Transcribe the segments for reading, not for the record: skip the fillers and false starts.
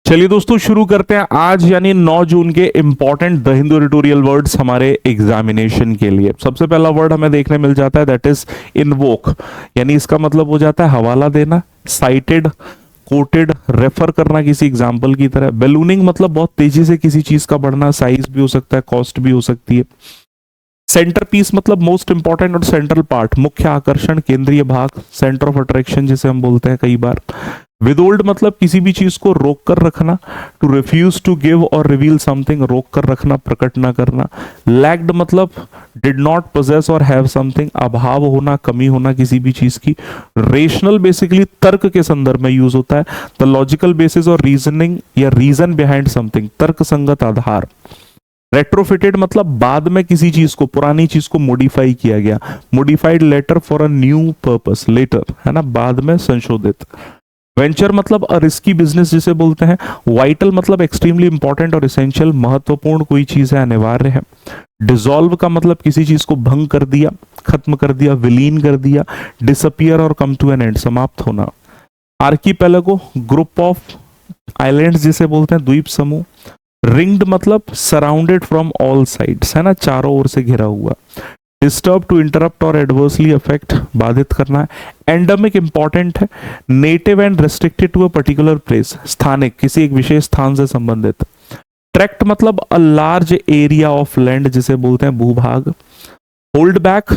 चलिए दोस्तों शुरू करते हैं आज यानी 9 जून के important the Hindu editorial words हमारे एग्जामिनेशन के लिए। सबसे पहला वर्ड हमें देखने मिल जाता है दैट इज इन्वोक, यानी इसका मतलब हो जाता है हवाला देना, साइटेड, कोटेड, रेफर करना किसी एग्जाम्पल की तरह। बैलूनिंग मतलब बहुत तेजी से किसी चीज का बढ़ना, साइज भी हो सकता है, कॉस्ट भी हो सकती है। सेंटर पीस मतलब मोस्ट इंपॉर्टेंट और सेंट्रल पार्ट, मुख्य आकर्षण, केंद्रीय भाग, सेंटर ऑफ अट्रैक्शन जिसे हम बोलते हैं कई बार। विदोल्ड मतलब किसी भी चीज को रोक कर रखना, टू रिफ्यूज टू गिव और रिवील समथिंग, रोक कर रखना, प्रकट ना करना। लैक्ड मतलब डिड नॉट पोजेस और हैव समथिंग, अभाव होना, कमी होना किसी भी चीज की। रेशनल बेसिकली तर्क के संदर्भ में यूज होता है, द लॉजिकल बेसिस और रीजनिंग या रीजन बिहाइंड समथिंग, तर्क संगत आधार। रेट्रोफिटेड मतलब बाद में किसी चीज को, पुरानी चीज को मॉडिफाई किया गया, modified letter for a new purpose, letter है ना, बाद में संशोधित। वेंचर मतलब अ रिस्की बिजनेस जिसे बोलते हैं। वाइटल मतलब एक्सट्रीमली इंपॉर्टेंट और इसेंशियल, महत्वपूर्ण कोई चीज है, अनिवार्य है। डिसॉल्व का मतलब किसी चीज को भंग कर दिया, खत्म कर दिया, विलीन कर दिया। डिसअपियर और कम टू एन एंड, समाप्त होना। आर्कीपेलागो ग्रुप ऑफ आइलैंड्स जिसे बोलते हैं, द्वीप समूह। रिंग्ड मतलब सराउंडेड फ्रॉम ऑल साइड्स, है ना, चारों ओर से घिरा हुआ। डिस्टर्ब टू इंटरप्ट और एडवर्सली अफेक्ट, बाधित करना है। एंडेमिक इंपॉर्टेंट है। Native and restricted to a particular place, स्थानिक, किसी एक विशेष स्थान से संबंधित। ट्रैक्ट मतलब a large area of land जिसे बोलते हैं भूभाग। होल्ड बैक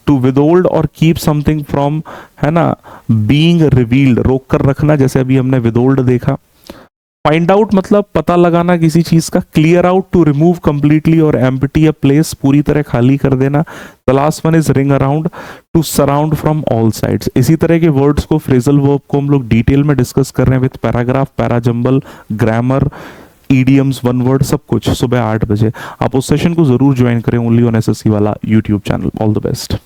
टू विदोल्ड और कीप समथिंग फ्रॉम, है ना, बीइंग रिवील्ड, रोक कर रखना, जैसे अभी हमने विदोल्ड देखा। फाइंड आउट मतलब पता लगाना किसी चीज का। Clear out to remove completely और एम्प्टी अ प्लेस, पूरी तरह खाली कर देना। The last one is ring around, to surround from all sides. इसी तरह के वर्ड्स को, फ्रेजल वर्ब को हम लोग डिटेल में डिस्कस कर रहे हैं with paragraph, parajumble, grammar, idioms, one word, सब कुछ सुबह 8 बजे। आप उस सेशन को जरूर ज्वाइन करें ओनली ऑन एसएससी वाला YouTube channel. All the best.